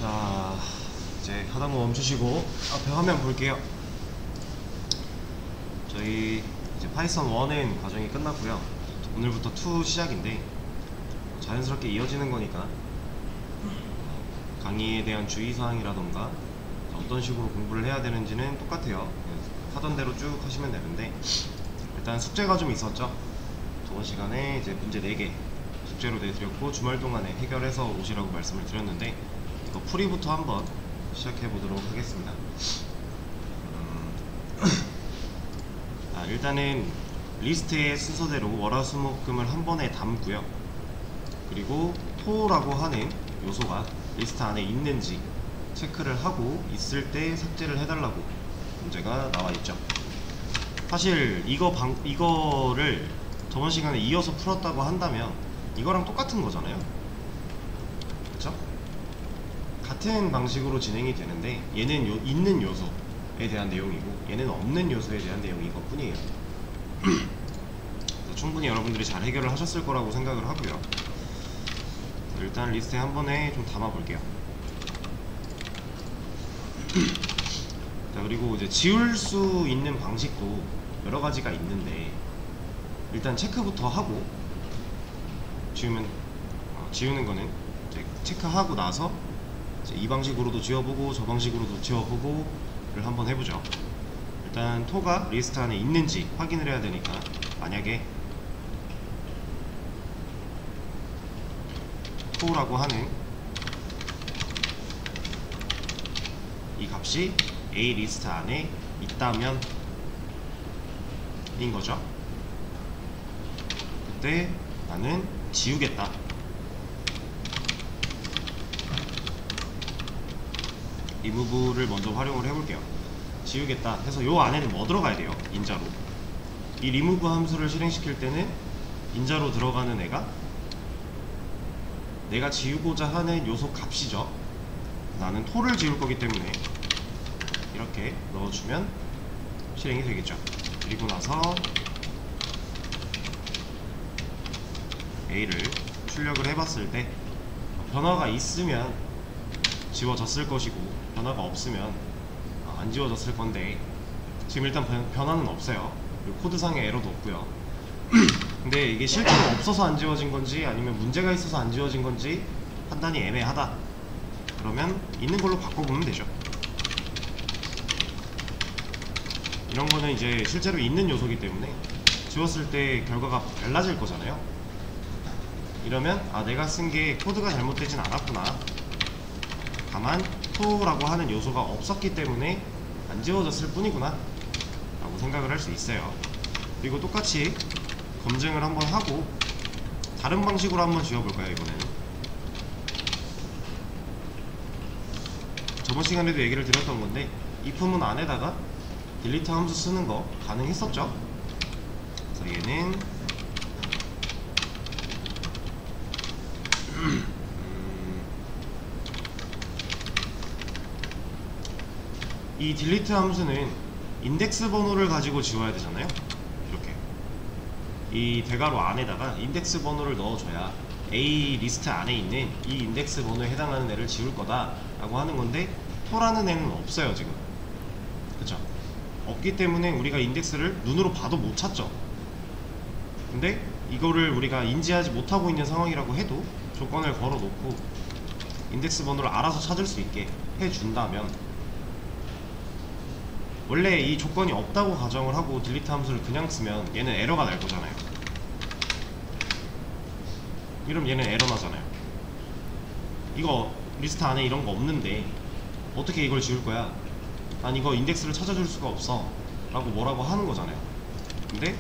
자, 이제 하던 거 멈추시고 앞에 화면 볼게요. 저희 이제 파이썬 1은 과정이 끝났고요. 오늘부터 2 시작인데 자연스럽게 이어지는 거니까 강의에 대한 주의사항이라던가 어떤 식으로 공부를 해야 되는지는 똑같아요. 하던 대로 쭉 하시면 되는데, 일단 숙제가 좀 있었죠. 저번 시간에 이제 문제 4개 숙제로 내드렸고 주말 동안에 해결해서 오시라고 말씀을 드렸는데, 이거 풀이부터 한번 시작해 보도록 하겠습니다. 일단은 리스트의 순서대로 월화수목금을 한 번에 담고요. 그리고 토라고 하는 요소가 리스트 안에 있는지 체크를 하고 있을 때 삭제를 해달라고 문제가 나와 있죠. 사실 이거를 저번 시간에 이어서 풀었다고 한다면 이거랑 똑같은 거잖아요. 그쵸? 같은 방식으로 진행이 되는데, 얘는 있는 요소에 대한 내용이고 얘는 없는 요소에 대한 내용이 이것뿐이에요. 충분히 여러분들이 잘 해결을 하셨을 거라고 생각을 하고요. 일단 리스트에 한 번에 좀 담아 볼게요. 자, 그리고 이제 지울 수 있는 방식도 여러 가지가 있는데, 일단 체크부터 하고 지우는 거는 이제 체크하고 나서 이제 이 방식으로도 지워보고 저 방식으로도 지워보고를 한번 해보죠. 일단 토가 리스트 안에 있는지 확인을 해야 되니까, 만약에 토라고 하는 이 값이 A 리스트 안에 있다면 인 거죠. 그때 나는 지우겠다. 리무브를 먼저 활용을 해볼게요. 지우겠다 해서 요 안에는 뭐 들어가야 돼요? 인자로. 이 리무브 함수를 실행시킬 때는 인자로 들어가는 애가 내가 지우고자 하는 요소 값이죠. 나는 토를 지울 거기 때문에 이렇게 넣어주면 실행이 되겠죠. 그리고 나서 A를 출력을 해봤을 때 변화가 있으면 지워졌을 것이고 변화가 없으면 안 지워졌을 건데, 지금 일단 변화는 없어요. 그리고 코드상의 에러도 없고요. 근데 이게 실제로 없어서 안 지워진 건지 아니면 문제가 있어서 안 지워진 건지 판단이 애매하다. 그러면 있는 걸로 바꿔보면 되죠. 이런 거는 이제 실제로 있는 요소이기 때문에 지웠을 때 결과가 달라질 거잖아요. 이러면 내가 쓴 게 코드가 잘못되진 않았구나, 다만 토라고 하는 요소가 없었기 때문에 안 지워졌을 뿐이구나 라고 생각을 할 수 있어요. 그리고 똑같이 검증을 한번 하고 다른 방식으로 한번 지워볼까요? 이번에는 저번 시간에도 얘기를 드렸던 건데, if문 안에다가 딜리트 함수 쓰는 거 가능했었죠. 그래서 얘는 이 딜리트 함수는 인덱스 번호를 가지고 지워야 되잖아요. 이렇게 이 대괄호 안에다가 인덱스 번호를 넣어줘야 A 리스트 안에 있는 이 인덱스 번호에 해당하는 애를 지울 거다 라고 하는 건데, 토라는 애는 없어요 지금. 그쵸? 없기 때문에 우리가 인덱스를 눈으로 봐도 못 찾죠. 근데 이거를 우리가 인지하지 못하고 있는 상황이라고 해도 조건을 걸어 놓고 인덱스 번호를 알아서 찾을 수 있게 해준다면, 원래 이 조건이 없다고 가정을 하고 딜리트 함수를 그냥 쓰면 얘는 에러가 날 거잖아요. 이러면 얘는 에러 나잖아요. 이거 리스트 안에 이런 거 없는데 어떻게 이걸 지울 거야? 난 이거 인덱스를 찾아줄 수가 없어 라고 뭐라고 하는 거잖아요. 근데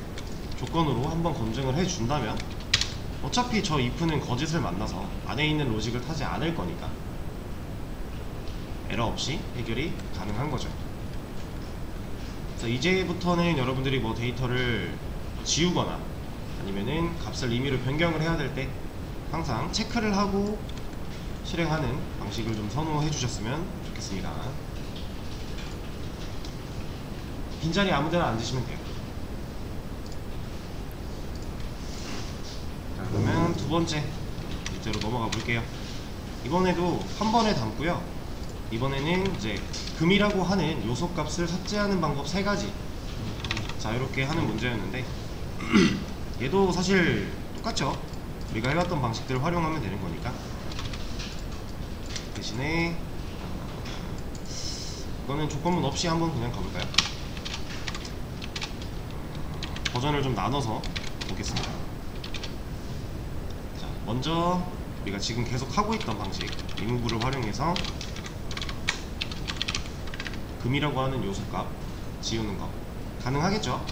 조건으로 한번 검증을 해준다면 어차피 저 if는 거짓을 만나서 안에 있는 로직을 타지 않을 거니까 에러 없이 해결이 가능한 거죠. 그래서 이제부터는 여러분들이 뭐 데이터를 지우거나 아니면은 값을 임의로 변경을 해야 될 때 항상 체크를 하고 실행하는 방식을 좀 선호해 주셨으면 좋겠습니다. 빈자리 아무데나 앉으시면 돼요. 자, 그러면 두 번째 문제로 넘어가 볼게요. 이번에도 한 번에 담고요. 이번에는 이제 금이라고 하는 요소값을 삭제하는 방법 3가지. 자, 이렇게 하는 문제였는데 얘도 사실 똑같죠. 우리가 해왔던 방식들을 활용하면 되는 거니까. 대신에 이거는 조건문 없이 한번 그냥 가볼까요? 버전을 좀 나눠서 보겠습니다. 자, 먼저 우리가 지금 계속 하고 있던 방식 리무브를 활용해서 금이라고 하는 요소값 지우는 거 가능하겠죠?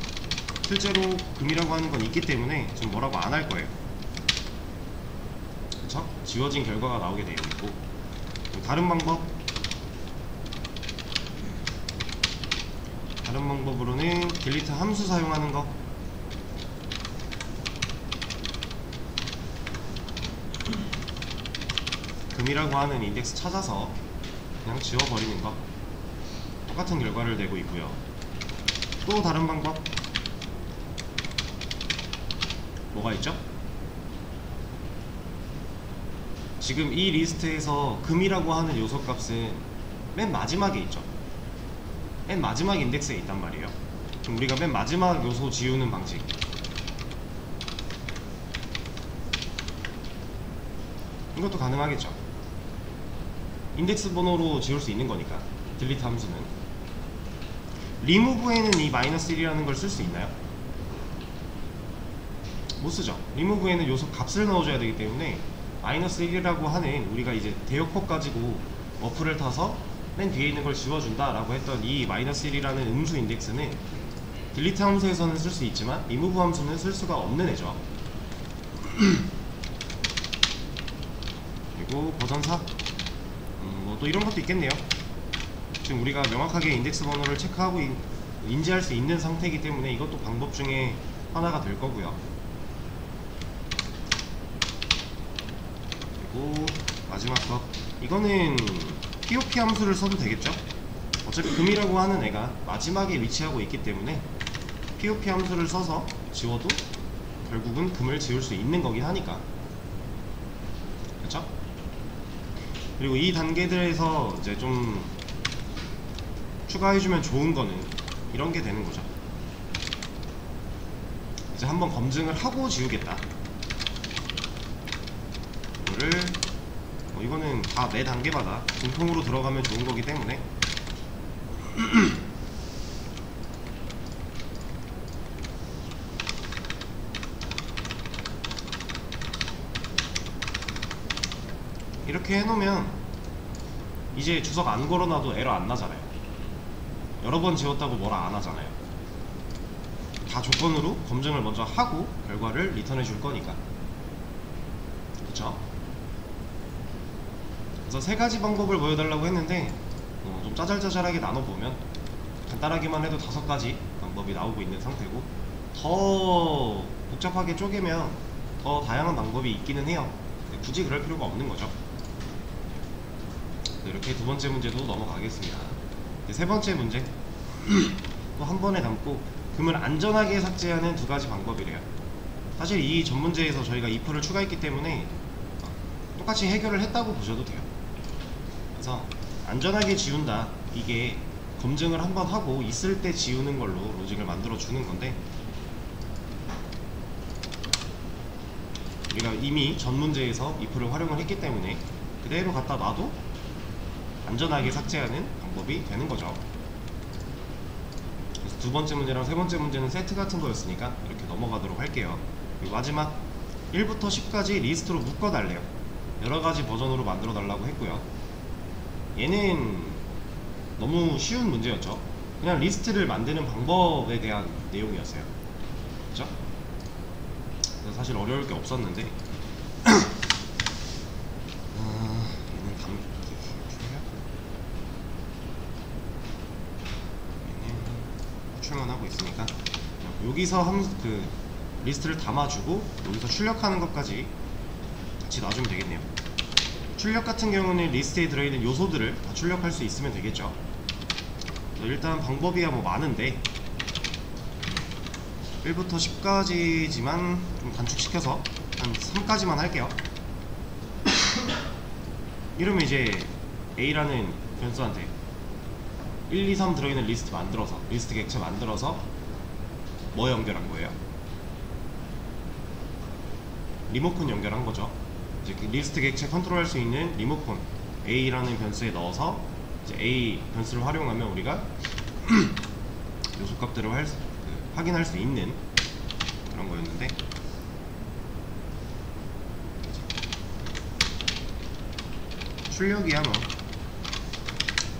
실제로 금이라고 하는 건 있기 때문에 지금 뭐라고 안 할 거예요. 그쵸? 지워진 결과가 나오게 되어 있고, 다른 방법으로는 딜리트 함수 사용하는 거. 금이라고 하는 인덱스 찾아서 그냥 지워버리는 거. 똑같은 결과를 내고 있고요. 또 다른 방법 뭐가 있죠? 지금 이 리스트에서 금이라고 하는 요소 값은 맨 마지막에 있죠. 맨 마지막 인덱스에 있단 말이에요. 그럼 우리가 맨 마지막 요소 지우는 방식, 이것도 가능하겠죠. 인덱스 번호로 지울 수 있는 거니까. 딜리트 함수는 리무브에는 이 -1이라는 걸 쓸 수 있나요? 못 쓰죠. 리무브에는 요소 값을 넣어줘야 되기 때문에 -1이라고 하는, 우리가 이제 대역폭 가지고 어플을 타서 맨 뒤에 있는 걸 지워준다 라고 했던 이 -1이라는 음수 인덱스는 딜리트 함수에서는 쓸 수 있지만 리무브 함수는 쓸 수가 없는 애죠. 그리고 버전 4, 뭐 또 이런 것도 있겠네요. 지금 우리가 명확하게 인덱스 번호를 체크하고 인지할 수 있는 상태이기 때문에 이것도 방법 중에 하나가 될 거고요. 그리고 마지막 거, 이거는 POP 함수를 써도 되겠죠? 어차피 금이라고 하는 애가 마지막에 위치하고 있기 때문에 POP 함수를 써서 지워도 결국은 금을 지울 수 있는 거긴 하니까. 그렇죠? 그리고 이 단계들에서 이제 좀 추가해주면 좋은 거는 이런 게 되는 거죠. 이제 한번 검증을 하고 지우겠다. 이거를 이거는 다 매 단계마다 공통으로 들어가면 좋은 거기 때문에 이렇게 해놓으면 이제 주석 안 걸어놔도 에러 안 나잖아요. 여러 번 지웠다고 뭐라 안 하잖아요. 다 조건으로 검증을 먼저 하고 결과를 리턴해 줄 거니까. 그쵸? 그래서 3가지 방법을 보여달라고 했는데 좀 짜잘짜잘하게 나눠보면 간단하게만 해도 5가지 방법이 나오고 있는 상태고, 더 복잡하게 쪼개면 더 다양한 방법이 있기는 해요. 근데 굳이 그럴 필요가 없는 거죠. 이렇게 2번째 문제도 넘어가겠습니다. 이제 3번째 문제 또 한 번에 담고 금을 안전하게 삭제하는 2가지 방법이래요. 사실 이 전 문제에서 저희가 if를 추가했기 때문에 똑같이 해결을 했다고 보셔도 돼요. 그래서 안전하게 지운다, 이게 검증을 한번 하고 있을 때 지우는 걸로 로직을 만들어 주는 건데, 우리가 이미 전 문제에서 if를 활용을 했기 때문에 그대로 갖다 놔도 안전하게 삭제하는 방법이 되는 거죠. 그래서 2번째 문제랑 3번째 문제는 세트 같은 거였으니까 이렇게 넘어가도록 할게요. 그리고 마지막 1부터 10까지 리스트로 묶어달래요. 여러가지 버전으로 만들어 달라고 했고요. 얘는 너무 쉬운 문제였죠. 그냥 리스트를 만드는 방법에 대한 내용이었어요. 그쵸? 그래서 사실 어려울 게 없었는데 얘는 호출만 하고 있으니까 여기서 그 리스트를 담아주고 여기서 출력하는 것까지 같이 놔주면 되겠네요. 출력 같은 경우는 리스트에 들어있는 요소들을 다 출력할 수 있으면 되겠죠. 일단 방법이야 뭐 많은데 1부터 10까지지만 좀 단축시켜서 한 3까지만 할게요. 이러면 이제 A라는 변수한테 1, 2, 3 들어있는 리스트 만들어서, 리스트 객체 만들어서 뭐 연결한 거예요? 리모컨 연결한 거죠. 이제 그 리스트 객체 컨트롤할 수 있는 리모컨 A라는 변수에 넣어서 이제 A 변수를 활용하면 우리가 요소 값들을 확인할 수 있는 그런 거였는데, 출력이야 뭐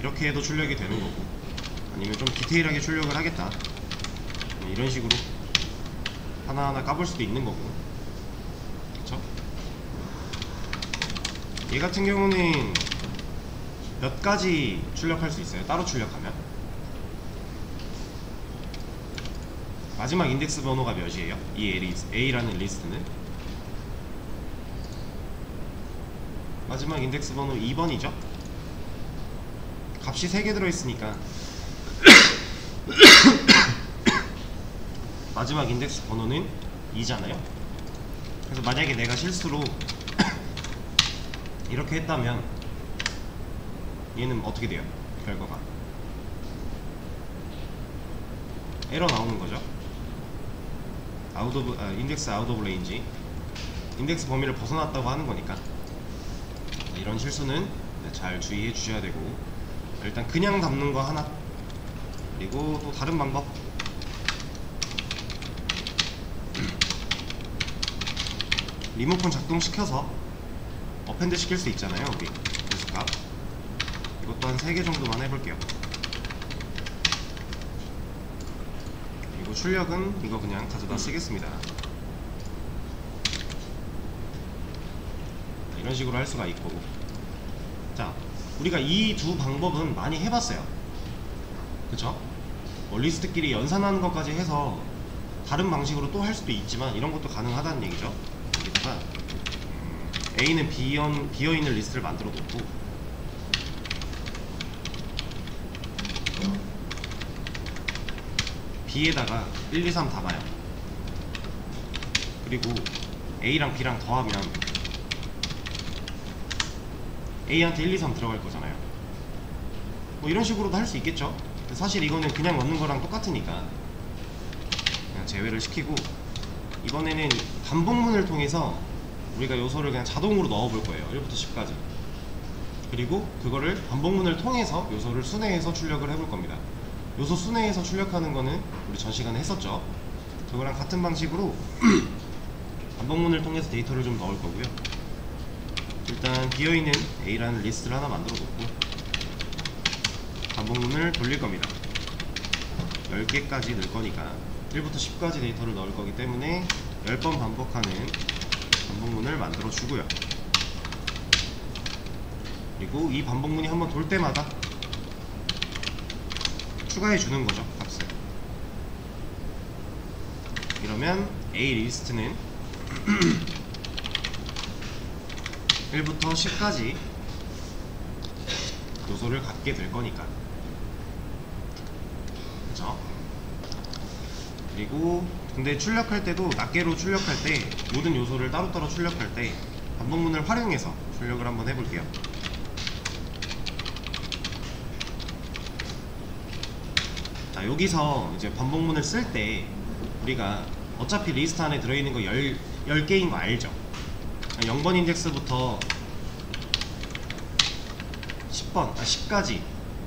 이렇게 해도 출력이 되는 거고, 아니면 좀 디테일하게 출력을 하겠다 이런 식으로 하나하나 까볼 수도 있는 거고, 그쵸? 얘 같은 경우는 몇 가지 출력할 수 있어요. 따로 출력하면 마지막 인덱스 번호가 몇이에요? 이 A라는 리스트는 마지막 인덱스 번호 2번이죠? 값이 3개 들어있으니까 마지막 인덱스 번호는 2잖아요. 그래서 만약에 내가 실수로 이렇게 했다면 얘는 어떻게 돼요? 결과가 에러 나오는 거죠. 인덱스 아웃 오브 레인지, 인덱스 범위를 벗어났다고 하는 거니까 이런 실수는 잘 주의해 주셔야 되고, 일단 그냥 담는 거 하나, 그리고 또 다른 방법, 리모컨 작동시켜서 어펜드 시킬 수 있잖아요. 우리 요소값 이것도 한 3개 정도만 해볼게요. 그리고 출력은 이거 그냥 가져다 쓰겠습니다. 이런 식으로 할 수가 있고, 자, 우리가 이 두 방법은 많이 해봤어요. 그쵸? 리스트끼리 연산하는 것까지 해서 다른 방식으로 또 할 수도 있지만 이런 것도 가능하다는 얘기죠. 여기다가 A는 비어있는 리스트를 만들어 놓고, B에다가 1, 2, 3 담아요. 그리고 A랑 B랑 더하면 A한테 1, 2, 3 들어갈 거잖아요. 뭐 이런 식으로도 할 수 있겠죠. 사실 이거는 그냥 넣는 거랑 똑같으니까 그냥 제외를 시키고, 이번에는 반복문을 통해서 우리가 요소를 그냥 자동으로 넣어 볼 거예요. 1부터 10까지. 그리고 그거를 반복문을 통해서 요소를 순회해서 출력을 해볼 겁니다. 요소 순회해서 출력하는 거는 우리 전 시간에 했었죠. 그거랑 같은 방식으로 반복문을 통해서 데이터를 좀 넣을 거고요. 일단 비어있는 A라는 리스트를 하나 만들어 놓고 반복문을 돌릴 겁니다. 10개까지 넣을 거니까 1부터 10까지 데이터를 넣을 거기 때문에 10번 반복하는 반복문을 만들어 주고요. 그리고 이 반복문이 한번 돌 때마다 추가해 주는 거죠, 값을. 이러면 A 리스트는 1부터 10까지 요소를 갖게 될 거니까, 그쵸? 그리고 근데 출력할 때도 낱개로 출력할 때, 모든 요소를 따로따로 출력할 때 반복문을 활용해서 출력을 한번 해볼게요. 자, 여기서 이제 반복문을 쓸 때 우리가 어차피 리스트 안에 들어있는 거 10개인 거 알죠? 0번 인덱스부터 10까지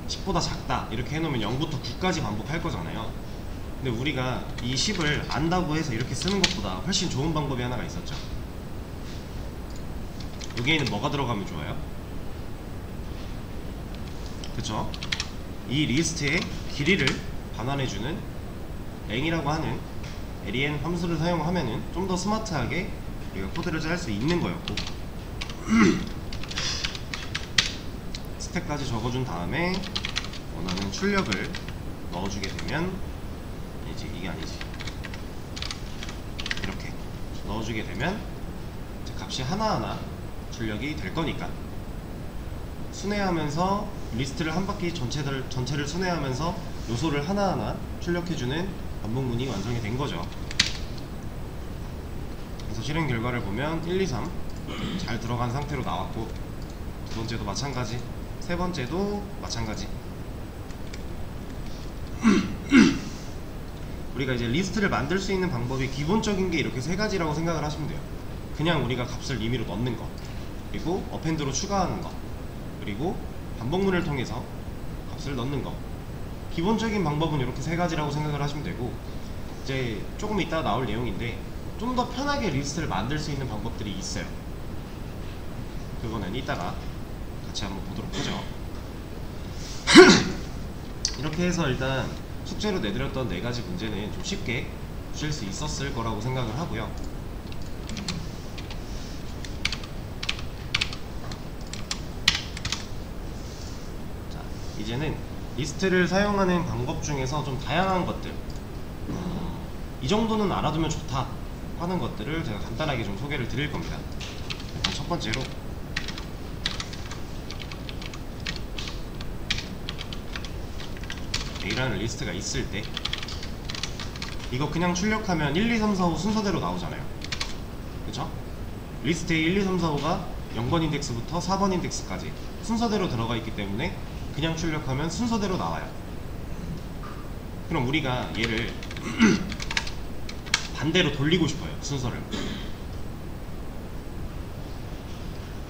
10보다 작다 이렇게 해놓으면 0부터 9까지 반복할 거잖아요. 근데 우리가 이 10을 안다고 해서 이렇게 쓰는 것보다 훨씬 좋은 방법이 하나가 있었죠. 여기에는 뭐가 들어가면 좋아요? 그쵸? 이 리스트의 길이를 반환해주는 랭이라고 하는 len 함수를 사용하면은 좀 더 스마트하게 우리가 코드를 짤 수 있는 거였고, 스택까지 적어준 다음에 원하는 출력을 넣어주게 되면, 이게 아니지, 이렇게 넣어주게 되면 값이 하나하나 출력이 될 거니까, 순회하면서 리스트를 한 바퀴 전체를 순회하면서 요소를 하나하나 출력해주는 반복문이 완성이 된 거죠. 그래서 실행 결과를 보면 1, 2, 3 잘 들어간 상태로 나왔고, 두 번째도 마찬가지, 세 번째도 마찬가지. 우리가 이제 리스트를 만들 수 있는 방법이 기본적인 게 이렇게 세 가지라고 생각을 하시면 돼요. 그냥 우리가 값을 임의로 넣는 거, 그리고 어펜드로 추가하는 거, 그리고 반복문을 통해서 값을 넣는 거. 기본적인 방법은 이렇게 세 가지라고 생각을 하시면 되고, 이제 조금 이따 나올 내용인데 좀 더 편하게 리스트를 만들 수 있는 방법들이 있어요. 그거는 이따가 같이 한번 보도록 하죠. 이렇게 해서 일단 숙제로 내드렸던 네 가지 문제는 좀 쉽게 푸실 수 있었을 거라고 생각을 하고요. 자, 이제는 리스트를 사용하는 방법 중에서 좀 다양한 것들, 이 정도는 알아두면 좋다 하는 것들을 제가 간단하게 좀 소개를 드릴 겁니다. 일단 첫 번째로 A라는 리스트가 있을 때 이거 그냥 출력하면 1, 2, 3, 4, 5 순서대로 나오잖아요. 그쵸? 리스트에 1, 2, 3, 4, 5가 0번 인덱스부터 4번 인덱스까지 순서대로 들어가 있기 때문에 그냥 출력하면 순서대로 나와요. 그럼 우리가 얘를 반대로 돌리고 싶어요. 순서를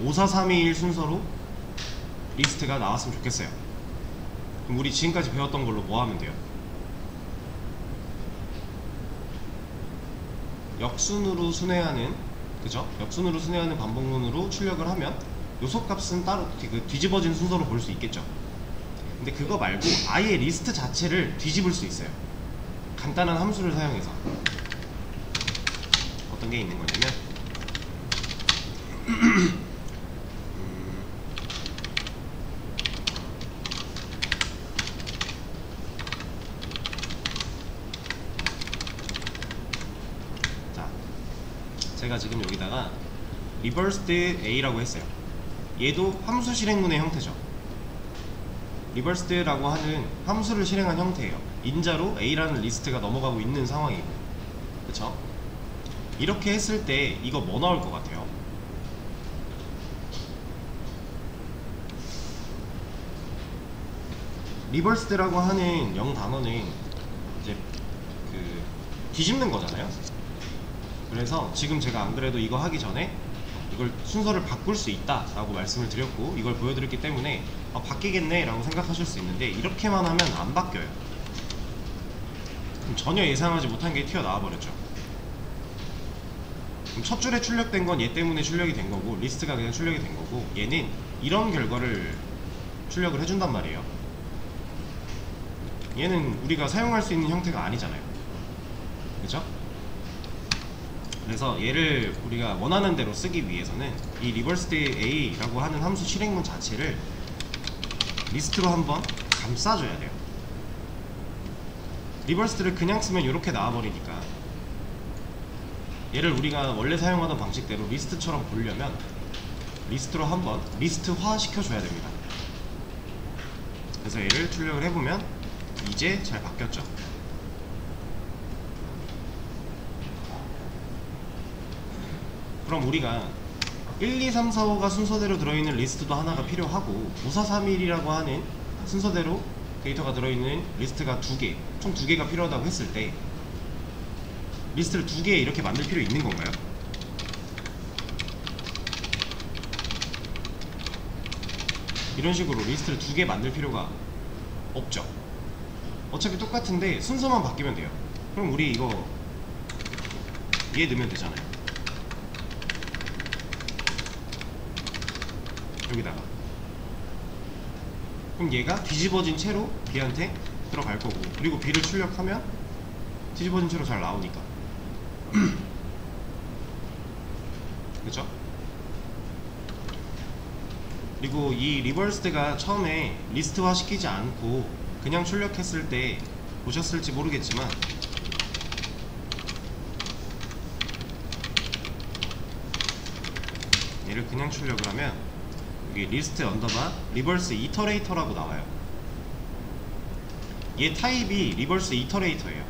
5, 4, 3, 2, 1 순서로 리스트가 나왔으면 좋겠어요. 그럼 우리 지금까지 배웠던 걸로 뭐 하면 돼요? 역순으로 순회하는, 그죠? 역순으로 순회하는 반복문으로 출력을 하면 요소값은 따로 그 뒤집어진 순서로 볼 수 있겠죠. 근데 그거 말고 아예 리스트 자체를 뒤집을 수 있어요. 간단한 함수를 사용해서. 어떤 게 있는 거냐면 자, 제가 지금 여기다가 reversed a라고 했어요. 얘도 함수 실행문의 형태죠. reversed라고 하는 함수를 실행한 형태예요. 인자로 a라는 리스트가 넘어가고 있는 상황이고, 그쵸? 이렇게 했을 때 이거 뭐 나올 것 같아요? 리버스드라고 하는 영단어는 이제 그 뒤집는 거잖아요. 그래서 지금 제가 안 그래도 이거 하기 전에 이걸 순서를 바꿀 수 있다 라고 말씀을 드렸고 이걸 보여드렸기 때문에 바뀌겠네 라고 생각하실 수 있는데, 이렇게만 하면 안 바뀌어요. 그럼 전혀 예상하지 못한 게 튀어나와 버렸죠. 그럼 첫 줄에 출력된 건 얘 때문에 출력이 된 거고, 리스트가 그냥 출력이 된 거고, 얘는 이런 결과를 출력을 해준단 말이에요. 얘는 우리가 사용할 수 있는 형태가 아니잖아요. 그죠? 그래서 얘를 우리가 원하는 대로 쓰기 위해서는 이 reversed a라고 하는 함수 실행문 자체를 리스트로 한번 감싸줘야 돼요. reversed를 그냥 쓰면 이렇게 나와버리니까 얘를 우리가 원래 사용하던 방식대로 리스트처럼 보려면 리스트로 한번 리스트화 시켜줘야 됩니다. 그래서 얘를 출력을 해보면 이제 잘 바뀌었죠. 그럼 우리가 1, 2, 3, 4, 5가 순서대로 들어있는 리스트도 하나가 필요하고 5, 4, 3, 1이라고 하는 순서대로 데이터가 들어있는 리스트가 총 2개가 필요하다고 했을 때 리스트를 2개 이렇게 만들 필요 있는 건가요? 이런 식으로 리스트를 2개 만들 필요가 없죠. 어차피 똑같은데 순서만 바뀌면 돼요. 그럼 우리 이거 얘 넣으면 되잖아요. 여기다가. 그럼 얘가 뒤집어진 채로 B한테 들어갈 거고, 그리고 B를 출력하면 뒤집어진 채로 잘 나오니까. 그쵸? 그리고 이 리버스드가 처음에 리스트화 시키지 않고 그냥 출력했을 때 보셨을지 모르겠지만 얘를 그냥 출력을 하면 여기 리스트 언더바 리버스 이터레이터라고 나와요. 얘 타입이 리버스 이터레이터예요.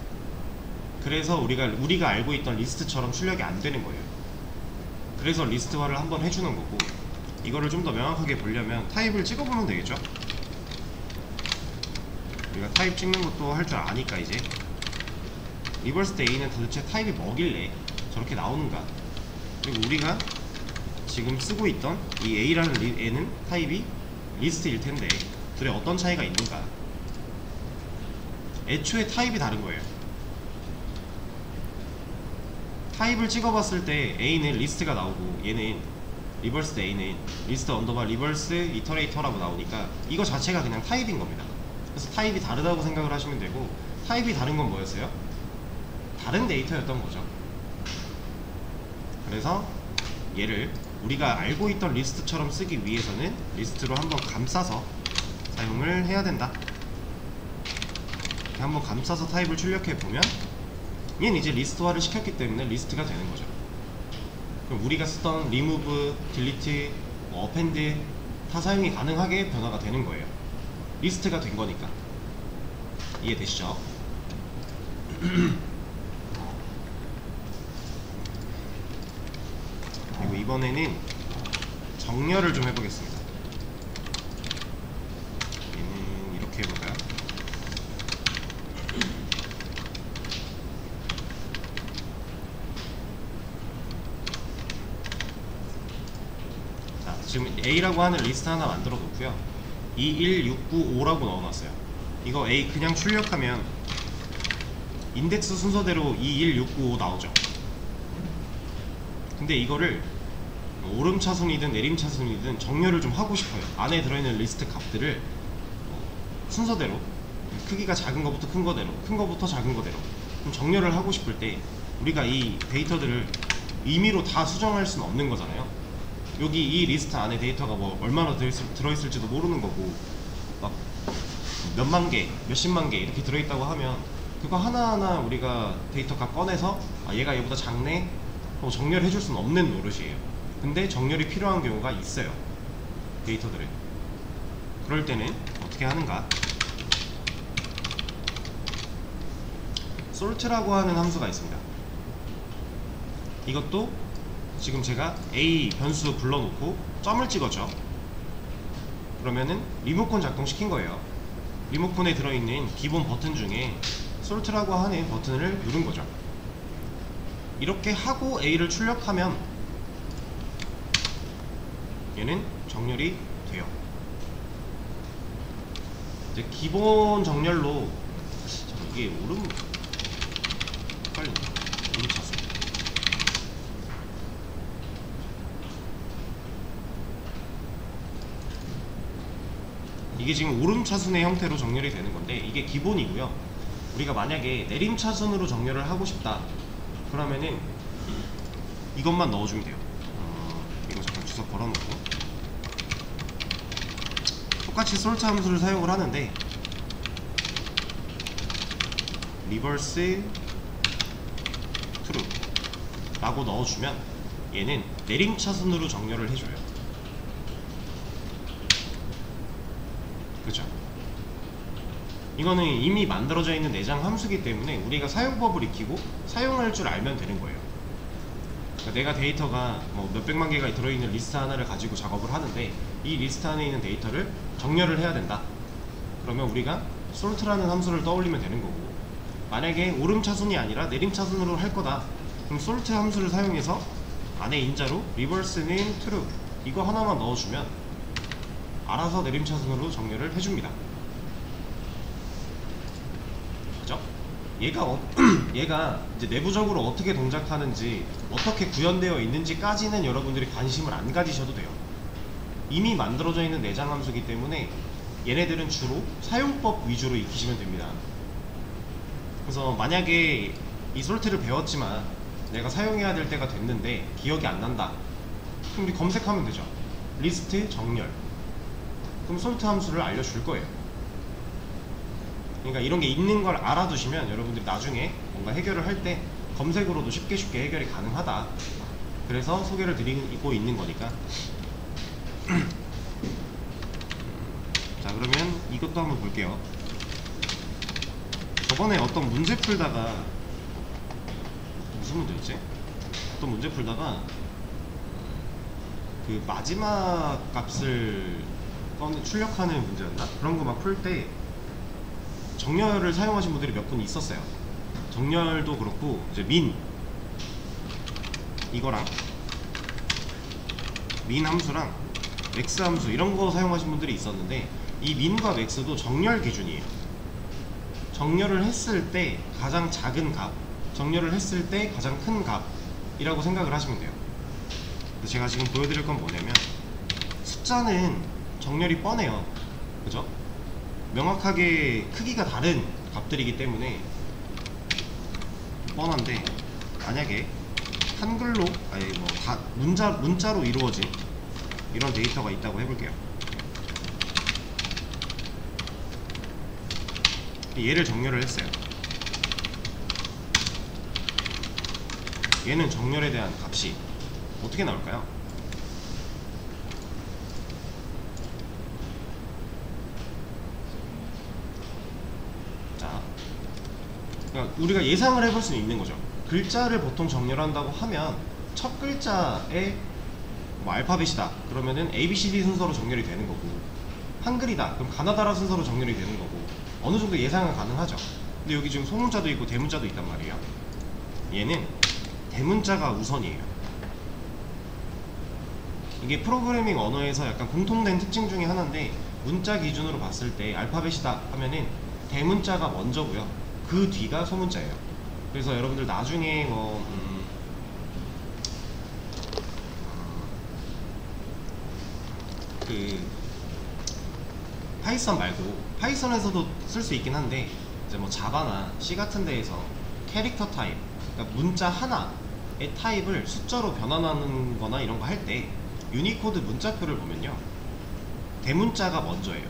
그래서 우리가 알고 있던 리스트처럼 출력이 안 되는 거예요. 그래서 리스트화를 한번 해주는 거고, 이거를 좀 더 명확하게 보려면 타입을 찍어보면 되겠죠. 우리가 타입 찍는 것도 할 줄 아니까 이제 리버스 A는 도대체 타입이 뭐길래 저렇게 나오는가. 그리고 우리가 지금 쓰고 있던 이 A라는 A는 타입이 리스트일 텐데 둘의 어떤 차이가 있는가. 애초에 타입이 다른 거예요. 타입을 찍어봤을 때 A는 리스트가 나오고 얘는 리버스 A는 리스트 언더바 리버스 이터레이터라고 나오니까 이거 자체가 그냥 타입인 겁니다. 그래서 타입이 다르다고 생각을 하시면 되고, 타입이 다른 건 뭐였어요? 다른 데이터였던 거죠. 그래서 얘를 우리가 알고 있던 리스트처럼 쓰기 위해서는 리스트로 한번 감싸서 사용을 해야 된다. 이렇게 한번 감싸서 타입을 출력해 보면 얘는 이제 리스트화를 시켰기 때문에 리스트가 되는 거죠. 그럼 우리가 쓰던 remove, delete, append 다 사용이 가능하게 변화가 되는 거예요. 리스트가 된 거니까. 이해되시죠? 그리고 이번에는 정렬을 좀 해보겠습니다. 얘는 이렇게 해볼까요? 자, 지금 A라고 하는 리스트 하나 만들어 놓고요. 21695라고 넣어놨어요. 이거 A 그냥 출력하면 인덱스 순서대로 21695 나오죠. 근데 이거를 오름차순이든 내림차순이든 정렬을 좀 하고 싶어요. 안에 들어있는 리스트 값들을 순서대로 크기가 작은 거부터 큰 거대로, 큰 거부터 작은 거대로 좀 정렬을 하고 싶을 때 우리가 이 데이터들을 임의로 다 수정할 수는 없는 거잖아요. 여기 이 리스트 안에 데이터가 뭐 얼마나 들어있을지도 모르는 거고, 막 몇만 개, 몇십만 개 이렇게 들어있다고 하면 그거 하나하나 우리가 데이터 값 꺼내서 아 얘가 얘보다 작네? 정렬해 줄 수는 없는 노릇이에요. 근데 정렬이 필요한 경우가 있어요. 데이터들을. 그럴 때는 어떻게 하는가? sort라고 하는 함수가 있습니다. 이것도 지금 제가 A 변수 불러놓고 점을 찍었죠. 그러면은 리모컨 작동시킨 거예요. 리모컨에 들어있는 기본 버튼 중에 sort라고 하는 버튼을 누른 거죠. 이렇게 하고 A를 출력하면 얘는 정렬이 돼요. 이제 기본 정렬로 이게 오름 헷갈린다. 오름 차수. 이게 지금 오름 차순의 형태로 정렬이 되는 건데 이게 기본이고요. 우리가 만약에 내림 차순으로 정렬을 하고 싶다 그러면은 이것만 넣어주면 돼요. 이거 잠깐 주석 걸어놓고 똑같이 sort 함수를 사용을 하는데 reverse true 라고 넣어주면 얘는 내림 차순으로 정렬을 해줘요. 그렇죠? 이거는 이미 만들어져 있는 내장 함수이기 때문에 우리가 사용법을 익히고 사용할 줄 알면 되는 거예요. 그러니까 내가 데이터가 뭐 몇백만 개가 들어있는 리스트 하나를 가지고 작업을 하는데 이 리스트 안에 있는 데이터를 정렬을 해야 된다. 그러면 우리가 sort라는 함수를 떠올리면 되는 거고, 만약에 오름차순이 아니라 내림차순으로 할 거다 그럼 sort 함수를 사용해서 안에 인자로 reverse는 true 이거 하나만 넣어주면 알아서 내림차순으로 정렬을 해줍니다. 그죠? 얘가 이제 내부적으로 어떻게 동작하는지 어떻게 구현되어 있는지까지는 여러분들이 관심을 안 가지셔도 돼요. 이미 만들어져 있는 내장 함수이기 때문에 얘네들은 주로 사용법 위주로 익히시면 됩니다. 그래서 만약에 이 sort를 배웠지만 내가 사용해야 될 때가 됐는데 기억이 안 난다 그럼 우리 검색하면 되죠. 리스트 정렬, 그럼 sort 함수를 알려줄 거예요. 그러니까 이런 게 있는 걸 알아두시면 여러분들이 나중에 뭔가 해결을 할 때 검색으로도 쉽게 해결이 가능하다. 그래서 소개를 드리고 있는 거니까. 자, 그러면 이것도 한번 볼게요. 저번에 어떤 문제 풀다가 무슨 문제였지? 어떤 문제 풀다가 그 마지막 값을 출력하는 문제였나? 그런 거 막 풀 때 정렬을 사용하신 분들이 몇 분 있었어요. 정렬도 그렇고 이제 이거랑 min 함수랑 max 함수 이런 거 사용하신 분들이 있었는데, 이 min과 max도 정렬 기준이에요. 정렬을 했을 때 가장 작은 값, 정렬을 했을 때 가장 큰 값이라고 생각을 하시면 돼요. 제가 지금 보여드릴 건 뭐냐면, 숫자는 정렬이 뻔해요. 그죠? 명확하게 크기가 다른 값들이기 때문에 뻔한데, 만약에 한글로 아니 뭐 다 문자로 이루어진 이런 데이터가 있다고 해볼게요. 얘를 정렬을 했어요. 얘는 정렬에 대한 값이 어떻게 나올까요? 자, 그러니까 우리가 예상을 해볼 수는 있는 거죠. 글자를 보통 정렬한다고 하면 첫 글자에 뭐 알파벳이다 그러면은 ABCD 순서로 정렬이 되는 거고, 한글이다 그럼 가나다라 순서로 정렬이 되는 거고, 어느 정도 예상은 가능하죠. 근데 여기 지금 소문자도 있고 대문자도 있단 말이에요. 얘는 대문자가 우선이에요. 이게 프로그래밍 언어에서 약간 공통된 특징 중에 하나인데, 문자 기준으로 봤을 때 알파벳이다 하면은 대문자가 먼저고요, 그 뒤가 소문자예요. 그래서 여러분들 나중에 그 파이썬 말고, 파이썬에서도 쓸 수 있긴 한데 이제 뭐 자바나 C 같은 데에서 캐릭터 타입, 그러니까 문자 하나의 타입을 숫자로 변환하는 거나 이런 거 할 때 유니코드 문자표를 보면요, 대문자가 먼저예요.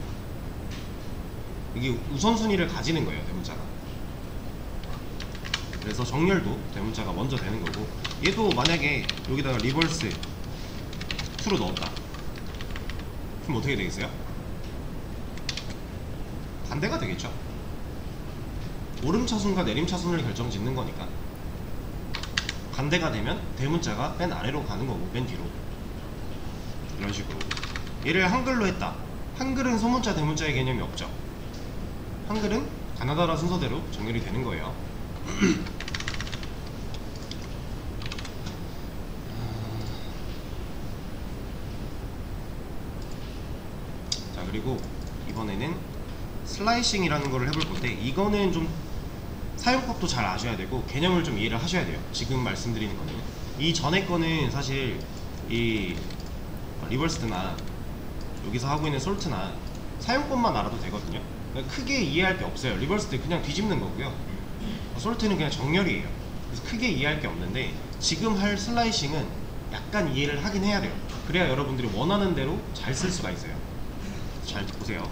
이게 우선순위를 가지는 거예요, 대문자가. 그래서 정렬도 대문자가 먼저 되는 거고, 얘도 만약에 여기다가 리버스 true로 넣었다 그럼 어떻게 되겠어요? 반대가 되겠죠. 오름차순과 내림차순을 결정짓는 거니까 반대가 되면 대문자가 맨 아래로 가는 거고, 맨 뒤로. 이런 식으로. 얘를 한글로 했다. 한글은 소문자 대문자의 개념이 없죠. 한글은 가나다라 순서대로 정렬이 되는 거예요. 자, 그리고 이번에는 슬라이싱이라는 거를 해볼 건데, 이거는 좀 사용법도 잘 아셔야 되고 개념을 좀 이해를 하셔야 돼요. 지금 말씀드리는 거는, 이 전에 거는 사실 이 리버스드나 여기서 하고 있는 솔트나 사용법만 알아도 되거든요. 그러니까 크게 이해할 게 없어요. 리버스드 그냥 뒤집는 거고요, 솔트는 그냥 정렬이에요. 그래서 크게 이해할 게 없는데, 지금 할 슬라이싱은 약간 이해를 하긴 해야 돼요. 그래야 여러분들이 원하는 대로 잘 쓸 수가 있어요. 잘 보세요.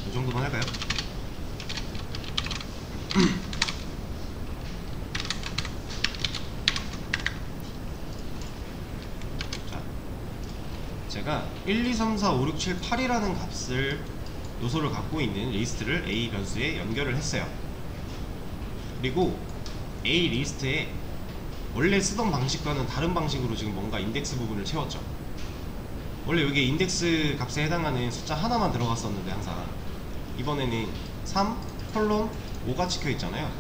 이 정도만 할까요? 자, 제가 1, 2, 3, 4, 5, 6, 7, 8이라는 값을 요소를 갖고 있는 리스트를 A 변수에 연결을 했어요. 그리고 A 리스트에 원래 쓰던 방식과는 다른 방식으로 지금 뭔가 인덱스 부분을 채웠죠. 원래 여기에 인덱스 값에 해당하는 숫자 하나만 들어갔었는데 항상, 이번에는 3, 콜론 5가 찍혀 있잖아요.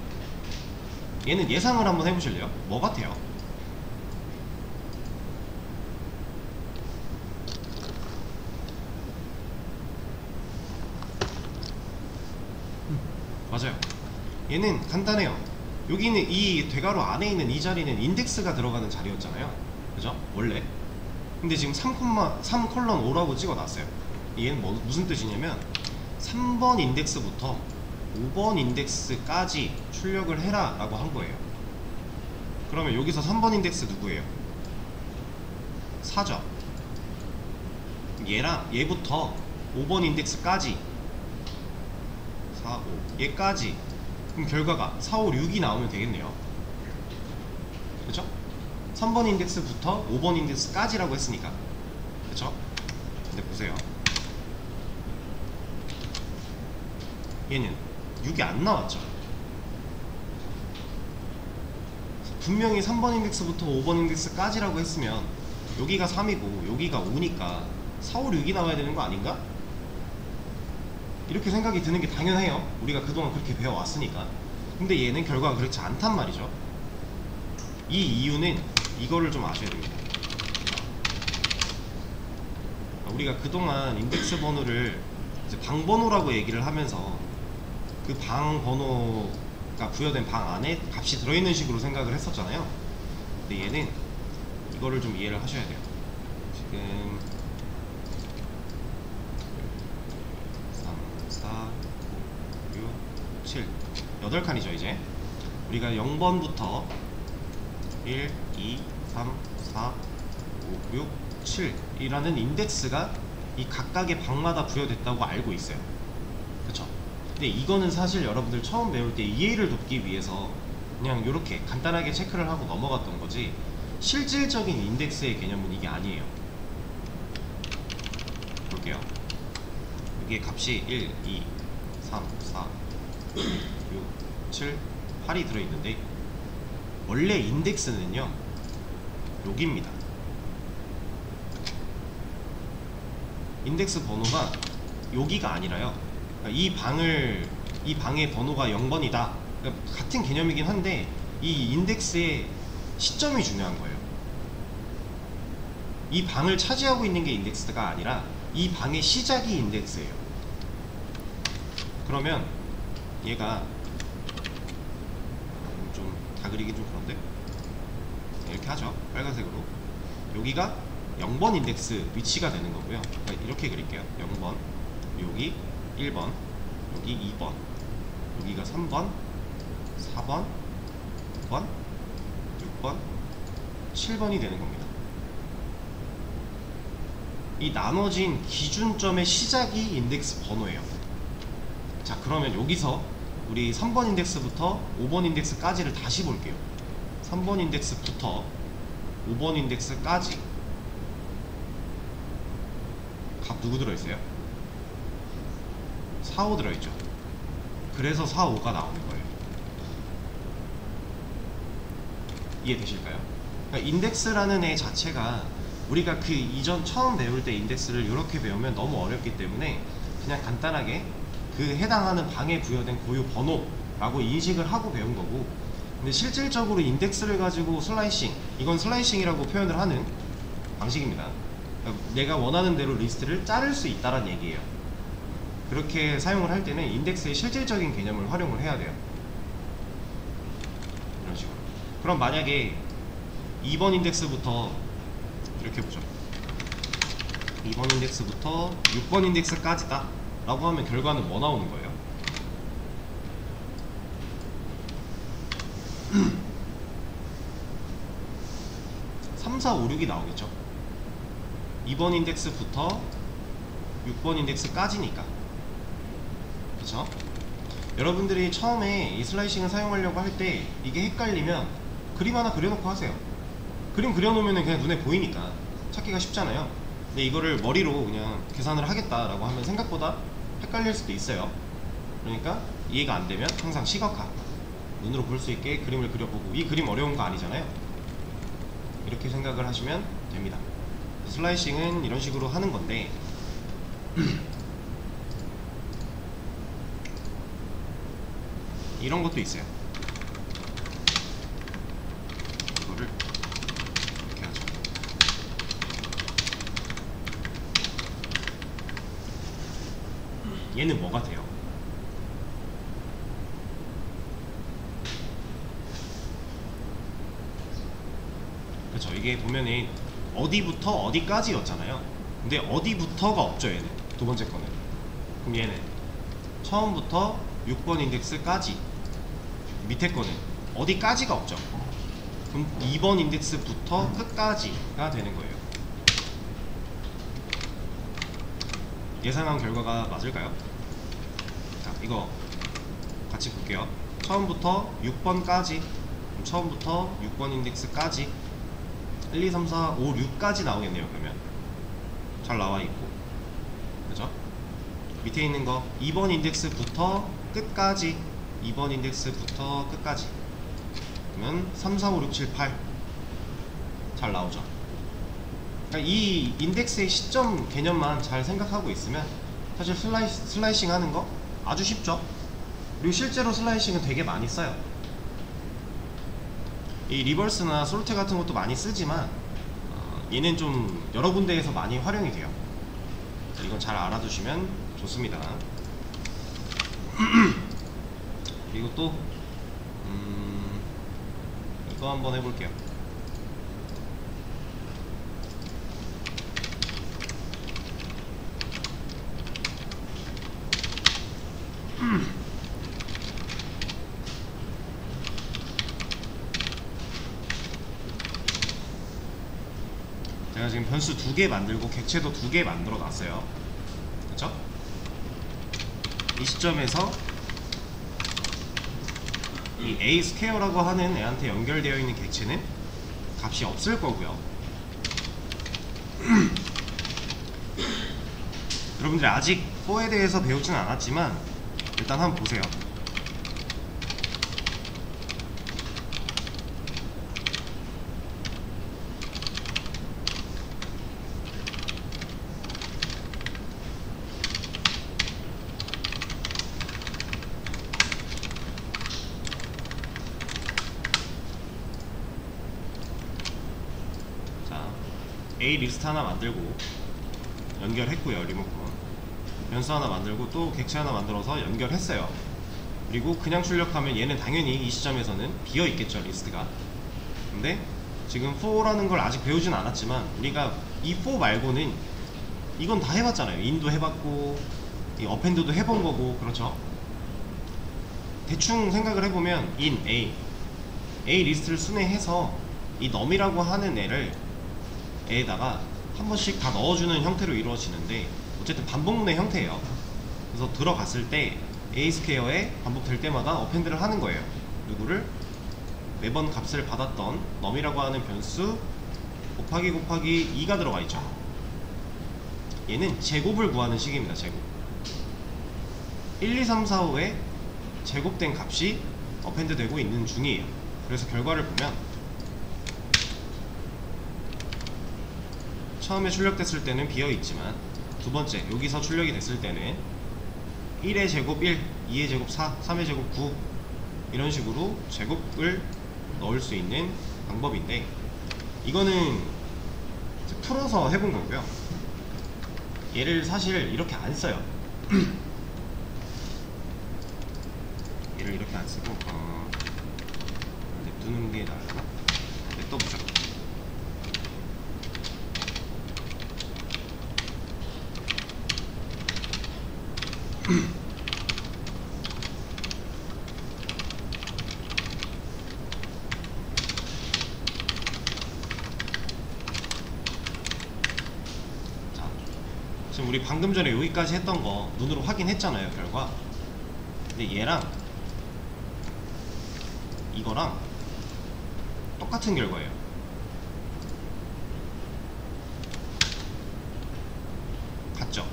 얘는 예상을 한번 해보실래요? 뭐 같아요? 맞아요. 얘는 간단해요. 여기는 이 대괄호 안에 있는 이 자리는 인덱스가 들어가는 자리였잖아요. 그죠? 원래. 근데 지금 3, 5라고 찍어놨어요. 얘는 무슨 뜻이냐면 3번 인덱스부터 5번 인덱스까지 출력을 해라 라고 한 거예요. 그러면 여기서 3번 인덱스 누구예요? 4죠. 얘랑 얘부터 5번 인덱스까지 4, 5 얘까지, 그럼 결과가 4, 5, 6이 나오면 되겠네요. 그쵸? 3번 인덱스부터 5번 인덱스까지라고 했으니까. 그쵸? 근데 보세요. 얘는 6이 안 나왔죠. 분명히 3번 인덱스부터 5번 인덱스까지라고 했으면 여기가 3이고 여기가 5니까 4, 5, 6이 나와야 되는 거 아닌가? 이렇게 생각이 드는 게 당연해요. 우리가 그동안 그렇게 배워왔으니까. 근데 얘는 결과가 그렇지 않단 말이죠. 이 이유는 이거를 좀 아셔야 됩니다. 우리가 그동안 인덱스 번호를 이제 방 번호라고 얘기를 하면서 그 방 번호가 부여된 방 안에 값이 들어있는 식으로 생각을 했었잖아요. 근데 얘는 이거를 좀 이해를 하셔야 돼요. 지금 3, 4, 5, 6, 7 8칸이죠. 이제 우리가 0번부터 1, 2, 3, 4, 5, 6, 7 이라는 인덱스가 이 각각의 방마다 부여됐다고 알고 있어요. 그쵸? 근데 이거는 사실 여러분들 처음 배울 때 이해를 돕기 위해서 그냥 이렇게 간단하게 체크를 하고 넘어갔던 거지, 실질적인 인덱스의 개념은 이게 아니에요. 볼게요. 여기에 값이 1, 2, 3, 4, 5, 6, 7, 8이 들어있는데 원래 인덱스는요 여기입니다. 인덱스 번호가 여기가 아니라요, 이 방의 번호가 0번이다. 그러니까 같은 개념이긴 한데 이 인덱스의 시점이 중요한 거예요. 이 방을 차지하고 있는 게 인덱스가 아니라 이 방의 시작이 인덱스예요. 그러면 얘가 좀 다 그리기 좀 그런데 이렇게 하죠. 빨간색으로. 여기가 0번 인덱스 위치가 되는 거고요. 그러니까 이렇게 그릴게요. 0번, 여기 1번, 여기 2번, 여기가 3번, 4번, 5번, 6번, 7번이 되는 겁니다. 이 나눠진 기준점의 시작이 인덱스 번호예요. 자, 그러면 여기서 우리 3번 인덱스부터 5번 인덱스까지를 다시 볼게요. 3번 인덱스부터 5번 인덱스까지 값 누구 들어있어요? 4, 5 들어있죠. 그래서 4, 5가 나오는 거예요. 이해되실까요? 그러니까 인덱스라는 애 자체가 우리가 그 이전 처음 배울 때 인덱스를 이렇게 배우면 너무 어렵기 때문에 그냥 간단하게 그 해당하는 방에 부여된 고유 번호라고 인식을 하고 배운 거고, 근데 실질적으로 인덱스를 가지고 슬라이싱, 이건 슬라이싱이라고 표현을 하는 방식입니다. 그러니까 내가 원하는 대로 리스트를 자를 수 있다는 얘기예요. 그렇게 사용을 할 때는 인덱스의 실질적인 개념을 활용을 해야 돼요. 이런 식으로. 그럼 만약에 2번 인덱스부터 이렇게 보죠. 2번 인덱스부터 6번 인덱스까지다 라고 하면 결과는 뭐 나오는 거예요? 3, 4, 5, 6이 나오겠죠. 2번 인덱스부터 6번 인덱스까지니까. 그쵸? 여러분들이 처음에 이 슬라이싱을 사용하려고 할 때 이게 헷갈리면 그림 하나 그려놓고 하세요. 그림 그려놓으면 그냥 눈에 보이니까 찾기가 쉽잖아요. 근데 이거를 머리로 그냥 계산을 하겠다라고 하면 생각보다 헷갈릴 수도 있어요. 그러니까 이해가 안 되면 항상 시각화, 눈으로 볼 수 있게 그림을 그려보고, 이 그림 어려운 거 아니잖아요. 이렇게 생각을 하시면 됩니다. 슬라이싱은 이런 식으로 하는 건데 이런 것도 있어요. 이거를 이렇게 하죠. 얘는 뭐가 돼요? 그렇죠. 이게 보면은 어디부터 어디까지였잖아요. 근데 어디부터가 없죠. 얘는 두 번째 거는. 그럼 얘는 처음부터 6번 인덱스까지, 밑에 거는 어디까지가 없죠. 그럼 2번 인덱스부터 끝까지가 되는 거예요. 예상한 결과가 맞을까요? 자, 이거 같이 볼게요. 처음부터 6번까지, 처음부터 6번 인덱스까지 1, 2, 3, 4, 5, 6까지 나오겠네요. 그러면 잘 나와 있고, 그죠? 밑에 있는 거 2번 인덱스부터 끝까지 2번 인덱스부터 끝까지 그러면 3, 4, 5, 6, 7, 8 잘 나오죠. 그러니까 이 인덱스의 시점 개념만 잘 생각하고 있으면 사실 슬라이싱 하는 거 아주 쉽죠. 그리고 실제로 슬라이싱은 되게 많이 써요. 이 리버스나 솔트 같은 것도 많이 쓰지만 얘는 좀 여러 군데에서 많이 활용이 돼요. 이건 잘 알아두시면 좋습니다. 그리고 또 이거 한번 해볼게요. 제가 지금 변수 2개 만들고 객체도 2개 만들어 놨어요. 그쵸? 이 시점에서 이 A 스퀘어라고 하는 애한테 연결되어 있는 객체는 값이 없을 거고요. 여러분들이 아직 4에 대해서 배우지는 않았지만 일단 한번 보세요. A 리스트 하나 만들고 연결했고요. 리모컨 변수 하나 만들고 또 객체 하나 만들어서 연결했어요. 그리고 그냥 출력하면 얘는 당연히 이 시점에서는 비어 있겠죠, 리스트가. 근데 지금 for라는 걸 아직 배우진 않았지만 우리가 이 for 말고는 이건 다 해봤잖아요. in도 해봤고 이 append도 해본 거고, 그렇죠? 대충 생각을 해보면 in A 리스트를 순회해서 이 num이라고 하는 애를 에다가 한 번씩 다 넣어주는 형태로 이루어지는데 어쨌든 반복문의 형태예요. 그래서 들어갔을 때 A 스퀘어에 반복될 때마다 어펜드를 하는 거예요. 누구를? 매번 값을 받았던 num이라고 하는 변수 곱하기 2가 들어가 있죠. 얘는 제곱을 구하는 식입니다. 제곱 1, 2, 3, 4, 5에 제곱된 값이 어펜드 되고 있는 중이에요. 그래서 결과를 보면 처음에 출력됐을 때는 비어있지만 두 번째 여기서 출력이 됐을 때는 1의 제곱 1, 2의 제곱 4, 3의 제곱 9 이런 식으로 제곱을 넣을 수 있는 방법인데, 이거는 풀어서 해본 거고요. 얘를 사실 이렇게 안 써요. 얘를 이렇게 안 쓰고 냅두는 게 나을까? 냅둬보자. 자, 지금 우리 방금 전에 여기까지 했던 거 눈으로 확인했잖아요, 결과. 근데 얘랑 이거랑 똑같은 결과예요. 같죠?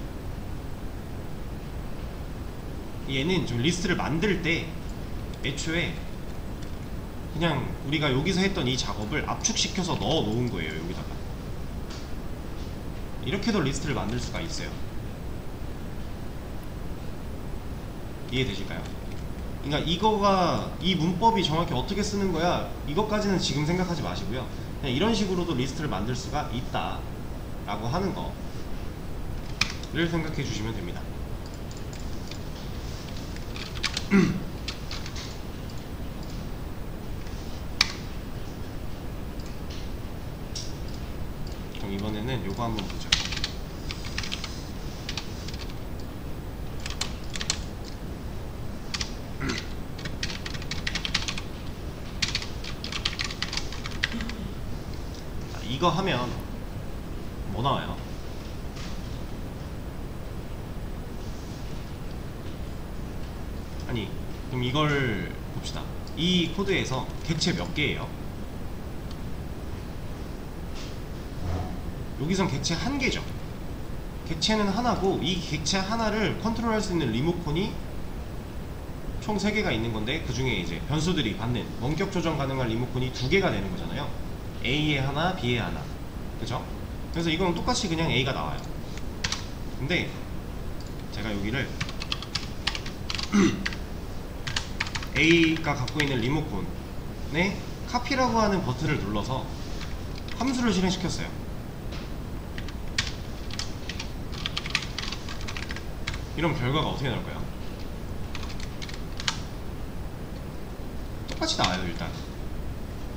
얘는 좀 리스트를 만들 때 애초에 그냥 우리가 여기서 했던 이 작업을 압축시켜서 넣어 놓은 거예요. 여기다가 이렇게도 리스트를 만들 수가 있어요. 이해되실까요? 그러니까 이 문법이 정확히 어떻게 쓰는 거야, 이것까지는 지금 생각하지 마시고요. 그냥 이런 식으로도 리스트를 만들 수가 있다 라고 하는 거를 생각해 주시면 됩니다. 그럼 이번에는 요거 한번 보죠. 자, 이거 하면 뭐 나와요? 아니, 그럼 이걸 봅시다. 이 코드에서 객체 몇 개예요? 여기선 객체 한 개죠. 객체는 하나고 이 객체 하나를 컨트롤할 수 있는 리모컨이 총 3개가 있는 건데 그 중에 이제 변수들이 받는 원격 조정 가능한 리모컨이 2개가 되는 거잖아요. A에 하나, B에 하나. 그죠? 그래서 이건 똑같이 그냥 A가 나와요. 근데 제가 여기를 A가 갖고 있는 리모컨에 카피라고 하는 버튼을 눌러서 함수를 실행시켰어요. 이런 결과가 어떻게 나올까요? 똑같이 나와요. 일단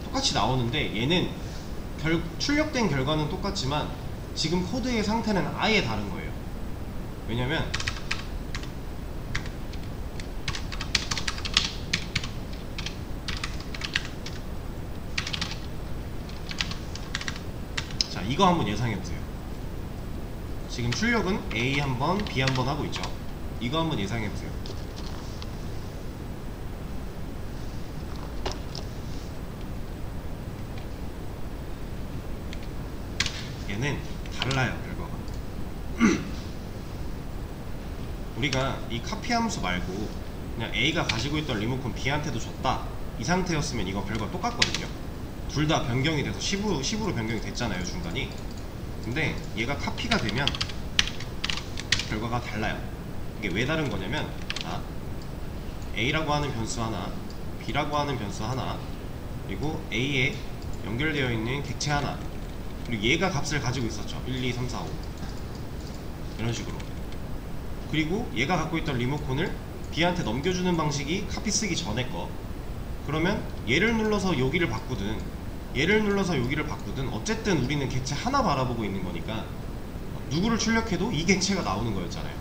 똑같이 나오는데 얘는 출력된 결과는 똑같지만 지금 코드의 상태는 아예 다른 거예요. 왜냐면 자, 이거 한번 예상해보세요. 지금 출력은 A 한번, B 한번 하고 있죠. 이거 한번 예상해보세요. 얘는 달라요, 결과가. 우리가 이 카피 함수 말고 그냥 A가 가지고 있던 리모컨 B한테도 줬다, 이 상태였으면 이거 결과 똑같거든요. 둘 다 변경이 돼서 10으로 변경이 됐잖아요, 중간이. 근데 얘가 카피가 되면 결과가 달라요. 이게 왜 다른 거냐면, A라고 하는 변수 하나, B라고 하는 변수 하나, 그리고 A에 연결되어 있는 객체 하나, 그리고 얘가 값을 가지고 있었죠. 1, 2, 3, 4, 5 이런 식으로. 그리고 얘가 갖고 있던 리모컨을 B한테 넘겨주는 방식이 카피 쓰기 전에 거. 그러면 얘를 눌러서 여기를 바꾸든 얘를 눌러서 여기를 바꾸든 어쨌든 우리는 객체 하나 바라보고 있는 거니까 누구를 출력해도 이 객체가 나오는 거였잖아요.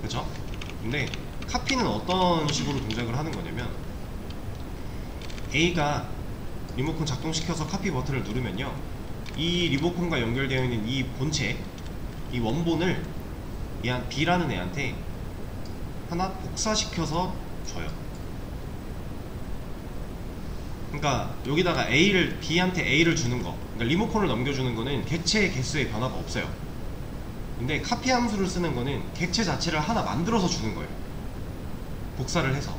그쵸? 근데 카피는 어떤 식으로 동작을 하는 거냐면, A가 리모컨 작동시켜서 카피 버튼을 누르면요, 이 리모컨과 연결되어 있는 이 본체, 이 원본을 B라는 애한테 하나 복사시켜서 줘요. 그러니까 여기다가 B한테 A를 주는 거, 그러니까 리모컨을 넘겨주는 거는 객체의 개수의 변화가 없어요. 근데 카피 함수를 쓰는 거는 객체 자체를 하나 만들어서 주는 거예요. 복사를 해서.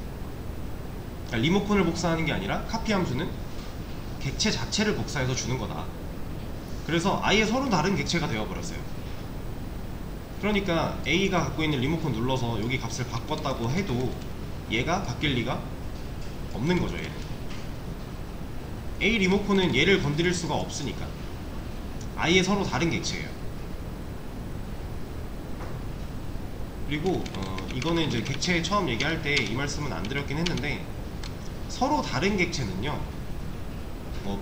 그러니까 리모컨을 복사하는 게 아니라 카피 함수는 객체 자체를 복사해서 주는 거다. 그래서 아예 서로 다른 객체가 되어버렸어요. 그러니까 A가 갖고 있는 리모컨 눌러서 여기 값을 바꿨다고 해도 얘가 바뀔 리가 없는 거죠. 얘는 A 리모컨은 얘를 건드릴 수가 없으니까 아예 서로 다른 객체예요. 그리고 이거는 이제 객체 처음 얘기할 때 이 말씀은 안 드렸긴 했는데, 서로 다른 객체는요,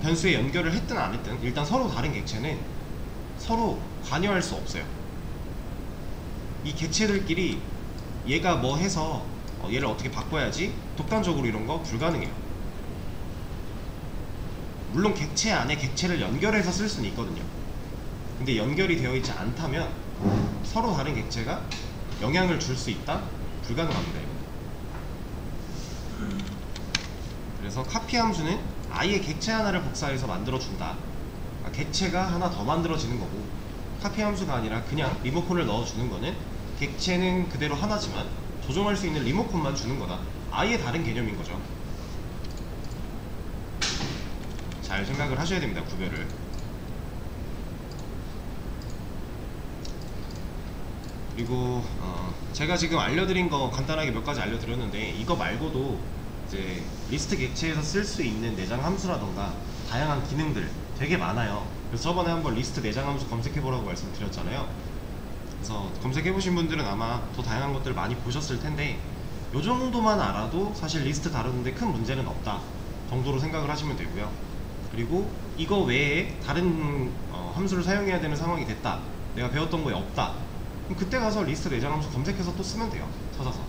변수에 연결을 했든 안 했든 일단 서로 다른 객체는 서로 관여할 수 없어요. 이 객체들끼리 얘가 뭐 해서 얘를 어떻게 바꿔야지 독단적으로 이런 거 불가능해요. 물론 객체 안에 객체를 연결해서 쓸 수는 있거든요. 근데 연결이 되어 있지 않다면 서로 다른 객체가 영향을 줄 수 있다? 불가능합니다. 이건. 그래서 카피 함수는 아예 객체 하나를 복사해서 만들어준다. 그러니까 객체가 하나 더 만들어지는 거고, 카피 함수가 아니라 그냥 리모컨을 넣어주는 거는 객체는 그대로 하나지만 조정할 수 있는 리모컨만 주는 거다. 아예 다른 개념인 거죠. 잘 생각을 하셔야 됩니다. 구별을. 그리고 제가 지금 알려드린 거 간단하게 몇 가지 알려드렸는데, 이거 말고도 이제 리스트 객체에서 쓸 수 있는 내장 함수라던가 다양한 기능들 되게 많아요. 그래서 저번에 한번 리스트 내장 함수 검색해보라고 말씀드렸잖아요. 그래서 검색해보신 분들은 아마 더 다양한 것들 많이 보셨을 텐데, 요 정도만 알아도 사실 리스트 다루는데 큰 문제는 없다 정도로 생각을 하시면 되고요. 그리고 이거 외에 다른 함수를 사용해야 되는 상황이 됐다, 내가 배웠던 거에 없다, 그럼 그때 가서 리스트 내장 함수 검색해서 또 쓰면 돼요, 찾아서.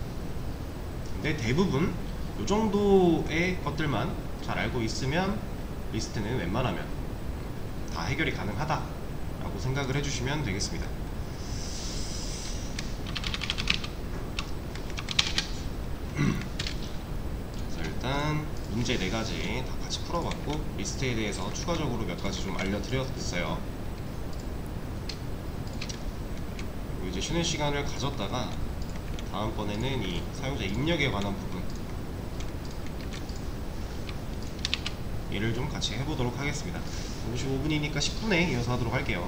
근데 대부분 요 정도의 것들만 잘 알고 있으면 리스트는 웬만하면 다 해결이 가능하다 라고 생각을 해주시면 되겠습니다. 그래서 일단 문제 4가지 다 같이 풀어봤고, 리스트에 대해서 추가적으로 몇 가지 좀 알려드렸어요. 그리고 이제 쉬는 시간을 가졌다가 다음번에는 이 사용자 입력에 관한 부분 얘를 좀 같이 해보도록 하겠습니다. 55분이니까 10분에 이어서 하도록 할게요.